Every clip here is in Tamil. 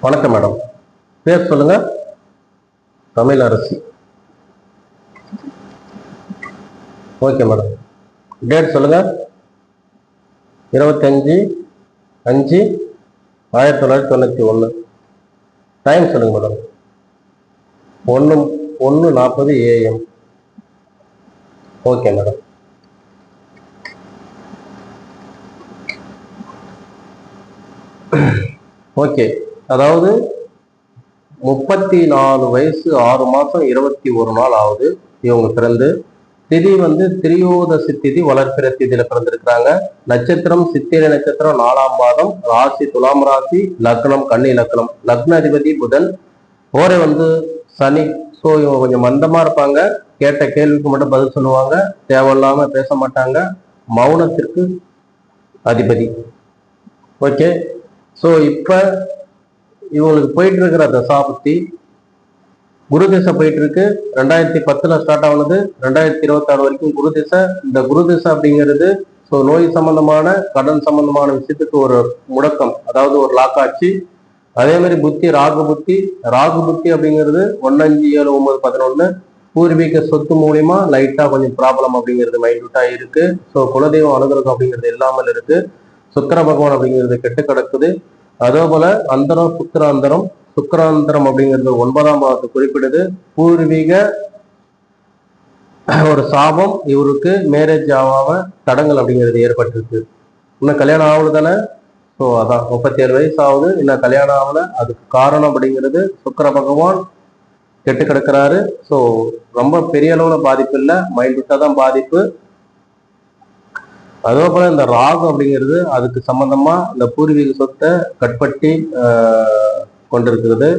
வணக்கம் மேடம். பேர் சொல்லுங்க. தமிழரசி. Okay madam. டேட் சொல்லுங்க. 25/5/1991. டைம் சொல்லுங்க madam. 1:40 AM. Okay madam. Okay, அதாவது 34 வயசு 6 மாசம் 21 நாள் ஆகுது இவங்க பிறந்து. திதி திரியோதசி திதி வளர்ப்பிற திதியில பிறந்திருக்கிறாங்க. நட்சத்திரம் சித்திரை நட்சத்திரம் 4ஆம் மாதம். ராசி துலாம் ராசி. லக்னம் கன்னி லக்னம். லக்ன அதிபதி புதன். ஓரை சனி. ஸோ இவங்க கொஞ்சம் மந்தமா இருப்பாங்க. கேட்ட கேள்விக்கு மட்டும் பதில் சொல்லுவாங்க. தேவையில்லாம பேச மாட்டாங்க. மௌனத்திற்கு அதிபதி. ஓகே, ஸோ இப்போ இவங்களுக்கு போயிட்டு இருக்கிற தசாபுத்தி குரு திசை போயிட்டு இருக்கு. 2010 ஸ்டார்ட் ஆனது 2026 வரைக்கும் குரு திசை. இந்த குரு திசை அப்படிங்கிறது ஸோ நோய் சம்பந்தமான கடன் சம்பந்தமான விஷயத்துக்கு ஒரு முடக்கம், அதாவது ஒரு லாக் ஆச்சு. அதே மாதிரி புத்தி ராகு புத்தி. ராகு புத்தி அப்படிங்கிறது 1-5-7-9-11. பூர்வீக சொத்து மூலியமா லைட்டா கொஞ்சம் ப்ராப்ளம் அப்படிங்கிறது மைல்யூட்டா இருக்கு. ஸோ குலதெய்வம் அனுகிரகம் அப்படிங்கிறது இல்லாமல் இருக்கு. சுக்கிர பகவான் அப்படிங்கிறது கெட்டு கிடக்குது. அதே போல அந்தரம் சுக்கிராந்தரம். சுக்கிராந்தரம் அப்படிங்கிறது 9ஆம் பாவத்தை குறிப்பிடுது. பூர்வீக ஒரு சாபம் இவருக்கு மேரேஜ் ஆகாம தடங்கள் அப்படிங்கிறது ஏற்பட்டிருக்கு. இன்னும் கல்யாணம் ஆகுது தானே. ஸோ அதான் 37 வயசு ஆகுது, இன்னும் கல்யாணம் ஆகல. அதுக்கு காரணம் அப்படிங்கிறது சுக்கிர பகவான் கெட்டு கிடக்கிறாரு. ஸோ ரொம்ப பெரிய அளவுல பாதிப்பு இல்லை, மைல்டுட்டா தான் பாதிப்பு. அதே போல இந்த ராகு அப்படிங்கிறது அதுக்கு சம்பந்தமா இந்த பூர்வீக சொத்தை கட்பட்டி கொண்டிருக்கிறது.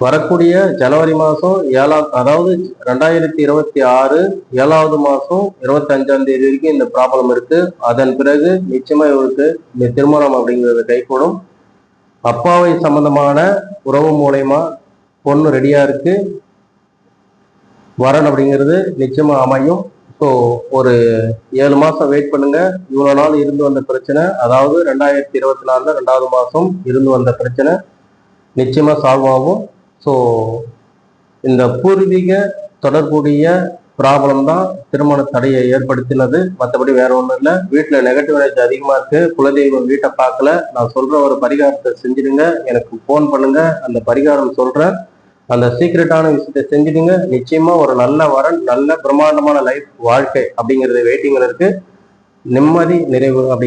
வரக்கூடிய ஜனவரி மாதம் 7ஆம், அதாவது 2026 7வது மாதம் 25ஆம் தேதி வரைக்கும் இந்த ப்ராப்ளம் இருக்கு. அதன் பிறகு நிச்சயமா இவருக்கு இந்த திருமணம் அப்படிங்கிறது கைகூடும். அப்பாவை சம்பந்தமான உறவு மூலயமா பொண்ணு ரெடியா இருக்கு. வரன் அப்படிங்கிறது நிச்சயமா அமையும். ஸோ ஒரு 7 மாதம் வெயிட் பண்ணுங்க. இவ்வளோ நாள் இருந்து வந்த பிரச்சனை, அதாவது 2024 2வது மாதம் இருந்து வந்த பிரச்சனை நிச்சயமா சால்வ் ஆகும். ஸோ இந்த பூர்வீக தொடர்புடைய ப்ராப்ளம் தான் திருமண தடையை ஏற்படுத்தினது. மற்றபடி வேற ஒன்றும் இல்லை. வீட்டில் நெகட்டிவ் எனர்ஜி அதிகமாக இருக்கு. குலதெய்வம் வீட்டை பார்க்கல. நான் சொல்ற ஒரு பரிகாரத்தை செஞ்சிடுங்க. எனக்கு ஃபோன் பண்ணுங்க, அந்த பரிகாரம் சொல்றேன். அந்த சீக்ரெட்டான விஷயத்தை செஞ்சுடுங்க. நிச்சயமா ஒரு நல்ல வரன், நல்ல பிரம்மாண்டமான லைஃப் வாழ்க்கை அப்படிங்கிறது வெயிட்டிங்ல இருக்கு. நிம்மதி நிறைவு அப்படிங்கிற